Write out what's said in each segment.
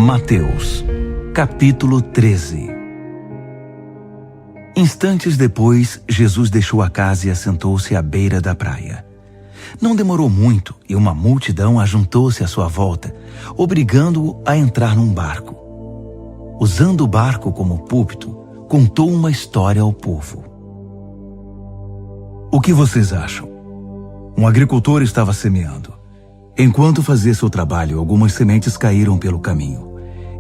Mateus, capítulo 13. Instantes depois, Jesus deixou a casa e assentou-se à beira da praia. Não demorou muito e uma multidão ajuntou-se à sua volta, obrigando-o a entrar num barco. Usando o barco como púlpito, contou uma história ao povo. O que vocês acham? Um agricultor estava semeando. Enquanto fazia seu trabalho, algumas sementes caíram pelo caminho,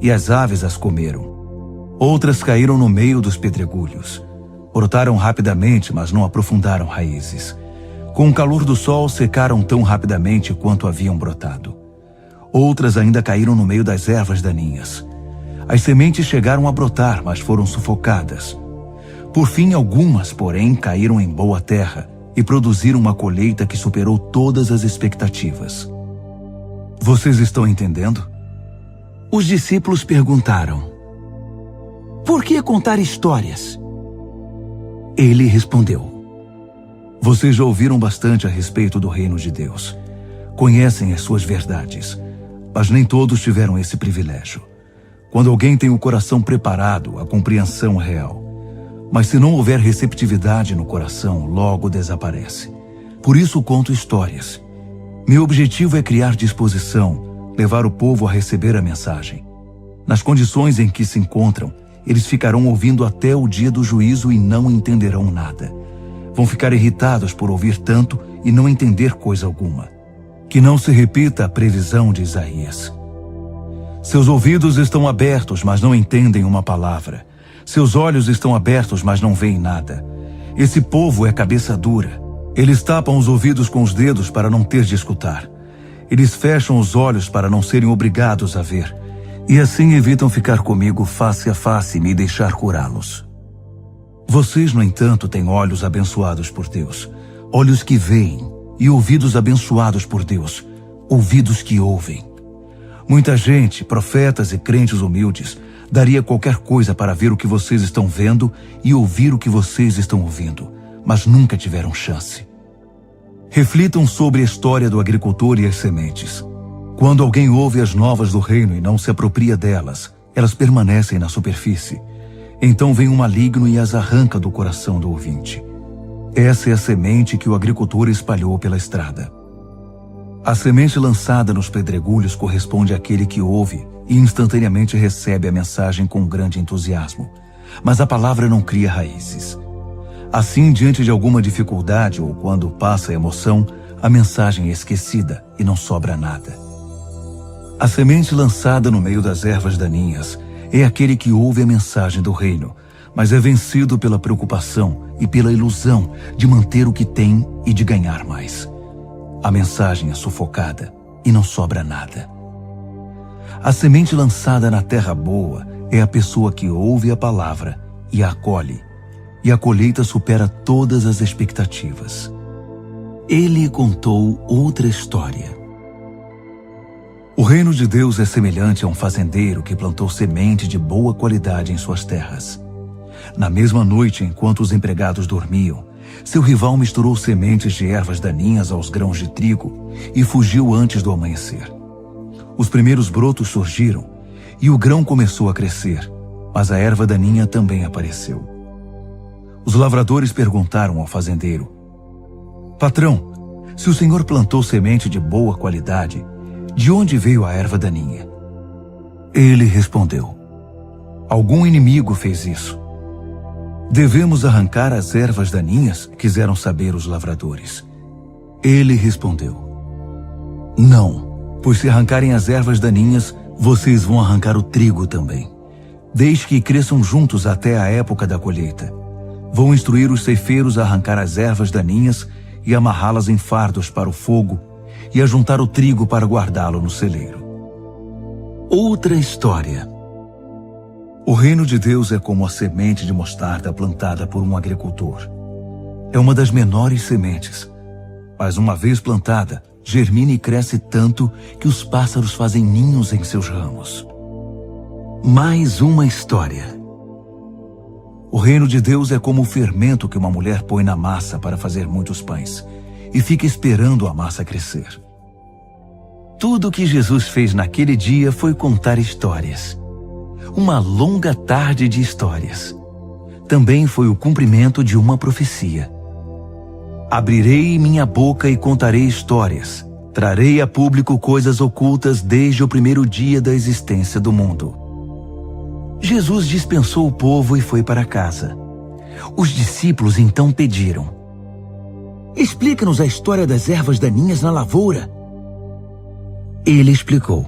e as aves as comeram. Outras caíram no meio dos pedregulhos. Brotaram rapidamente, mas não aprofundaram raízes. Com o calor do sol, secaram tão rapidamente quanto haviam brotado. Outras ainda caíram no meio das ervas daninhas. As sementes chegaram a brotar, mas foram sufocadas. Por fim, algumas, porém, caíram em boa terra e produziram uma colheita que superou todas as expectativas. Vocês estão entendendo? Os discípulos perguntaram: por que contar histórias? Ele respondeu: vocês já ouviram bastante a respeito do reino de Deus. Conhecem as suas verdades, mas nem todos tiveram esse privilégio. Quando alguém tem o coração preparado, a compreensão é real. Mas se não houver receptividade no coração, logo desaparece. Por isso conto histórias. Meu objetivo é criar disposição, levar o povo a receber a mensagem. Nas condições em que se encontram, eles ficarão ouvindo até o dia do juízo e não entenderão nada. Vão ficar irritados por ouvir tanto e não entender coisa alguma. Que não se repita a previsão de Isaías. Seus ouvidos estão abertos, mas não entendem uma palavra. Seus olhos estão abertos, mas não veem nada. Esse povo é cabeça dura. Eles tapam os ouvidos com os dedos para não ter de escutar. Eles fecham os olhos para não serem obrigados a ver. E assim evitam ficar comigo face a face e me deixar curá-los. Vocês, no entanto, têm olhos abençoados por Deus, olhos que veem, e ouvidos abençoados por Deus, ouvidos que ouvem. Muita gente, profetas e crentes humildes, daria qualquer coisa para ver o que vocês estão vendo e ouvir o que vocês estão ouvindo, mas nunca tiveram chance. Reflitam sobre a história do agricultor e as sementes. Quando alguém ouve as novas do reino e não se apropria delas, elas permanecem na superfície. Então vem um maligno e as arranca do coração do ouvinte. Essa é a semente que o agricultor espalhou pela estrada. A semente lançada nos pedregulhos corresponde àquele que ouve e instantaneamente recebe a mensagem com grande entusiasmo. Mas a palavra não cria raízes. Assim, diante de alguma dificuldade ou quando passa a emoção, a mensagem é esquecida e não sobra nada. A semente lançada no meio das ervas daninhas é aquele que ouve a mensagem do reino, mas é vencido pela preocupação e pela ilusão de manter o que tem e de ganhar mais. A mensagem é sufocada e não sobra nada. A semente lançada na terra boa é a pessoa que ouve a palavra e a acolhe, e a colheita supera todas as expectativas. Ele contou outra história. O reino de Deus é semelhante a um fazendeiro que plantou semente de boa qualidade em suas terras. Na mesma noite, enquanto os empregados dormiam, seu rival misturou sementes de ervas daninhas aos grãos de trigo e fugiu antes do amanhecer. Os primeiros brotos surgiram e o grão começou a crescer, mas a erva daninha também apareceu. Os lavradores perguntaram ao fazendeiro: patrão, se o senhor plantou semente de boa qualidade, de onde veio a erva daninha? Ele respondeu: algum inimigo fez isso. Devemos arrancar as ervas daninhas? Quiseram saber os lavradores. Ele respondeu: não, pois se arrancarem as ervas daninhas, vocês vão arrancar o trigo também. Deixe que cresçam juntos até a época da colheita. Vão instruir os ceifeiros a arrancar as ervas daninhas e amarrá-las em fardos para o fogo e a juntar o trigo para guardá-lo no celeiro. Outra história. O reino de Deus é como a semente de mostarda plantada por um agricultor. É uma das menores sementes, mas uma vez plantada, germina e cresce tanto que os pássaros fazem ninhos em seus ramos. Mais uma história. O reino de Deus é como o fermento que uma mulher põe na massa para fazer muitos pães, e fica esperando a massa crescer. Tudo o que Jesus fez naquele dia foi contar histórias. Uma longa tarde de histórias. Também foi o cumprimento de uma profecia. Abrirei minha boca e contarei histórias. Trarei a público coisas ocultas desde o primeiro dia da existência do mundo. Jesus dispensou o povo e foi para casa. Os discípulos então pediram: explica-nos a história das ervas daninhas na lavoura. Ele explicou: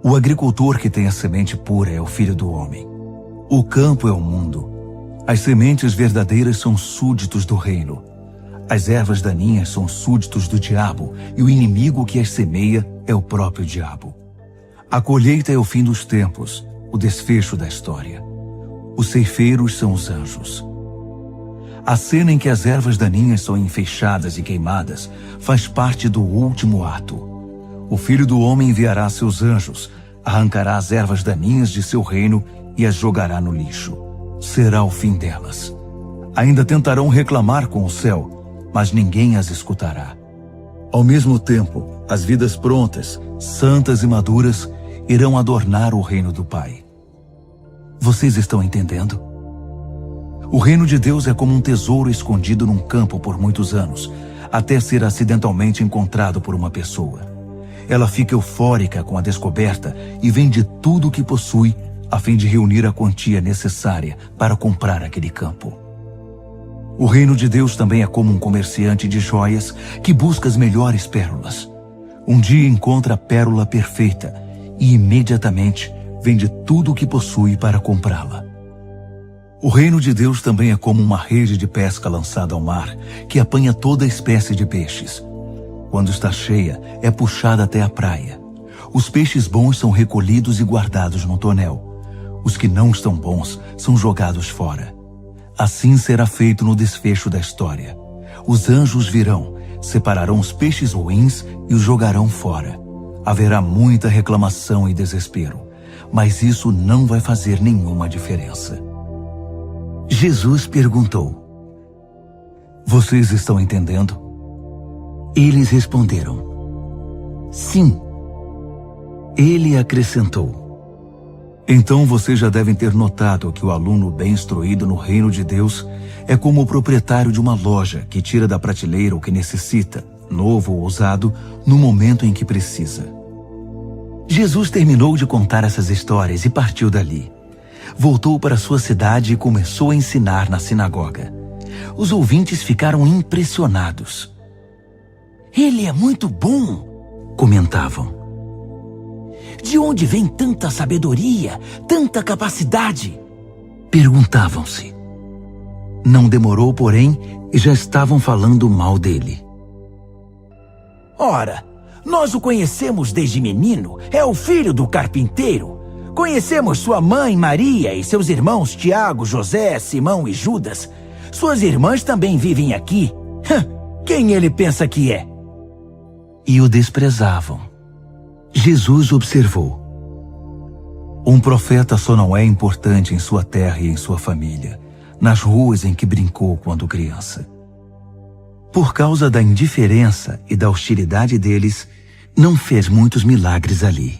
o agricultor que tem a semente pura é o Filho do Homem. O campo é o mundo. As sementes verdadeiras são súditos do reino. As ervas daninhas são súditos do diabo, e o inimigo que as semeia é o próprio diabo. A colheita é o fim dos tempos, o desfecho da história. Os ceifeiros são os anjos. A cena em que as ervas daninhas são enfeixadas e queimadas faz parte do último ato. O Filho do Homem enviará seus anjos, arrancará as ervas daninhas de seu reino e as jogará no lixo. Será o fim delas. Ainda tentarão reclamar com o céu, mas ninguém as escutará. Ao mesmo tempo, as vidas prontas, santas e maduras, irão adornar o reino do Pai. Vocês estão entendendo? O reino de Deus é como um tesouro escondido num campo por muitos anos, até ser acidentalmente encontrado por uma pessoa. Ela fica eufórica com a descoberta e vende tudo o que possui a fim de reunir a quantia necessária para comprar aquele campo. O reino de Deus também é como um comerciante de joias que busca as melhores pérolas. Um dia encontra a pérola perfeita e imediatamente vende tudo o que possui para comprá-la. O reino de Deus também é como uma rede de pesca lançada ao mar que apanha toda espécie de peixes. Quando está cheia, é puxada até a praia. Os peixes bons são recolhidos e guardados num tonel. Os que não estão bons são jogados fora. Assim será feito no desfecho da história. Os anjos virão, separarão os peixes ruins e os jogarão fora. Haverá muita reclamação e desespero, mas isso não vai fazer nenhuma diferença. Jesus perguntou: vocês estão entendendo? Eles responderam: sim. Ele acrescentou: então vocês já devem ter notado que o aluno bem instruído no reino de Deus é como o proprietário de uma loja que tira da prateleira o que necessita, novo ou usado, no momento em que precisa. Jesus terminou de contar essas histórias e partiu dali. Voltou para sua cidade e começou a ensinar na sinagoga. Os ouvintes ficaram impressionados. Ele é muito bom, comentavam. De onde vem tanta sabedoria, tanta capacidade? Perguntavam-se. Não demorou, porém, e já estavam falando mal dele. Ora, nós o conhecemos desde menino, é o filho do carpinteiro. Conhecemos sua mãe Maria e seus irmãos Tiago, José, Simão e Judas. Suas irmãs também vivem aqui. Quem ele pensa que é? E o desprezavam. Jesus observou: um profeta só não é importante em sua terra e em sua família, nas ruas em que brincou quando criança. Por causa da indiferença e da hostilidade deles, não fez muitos milagres ali.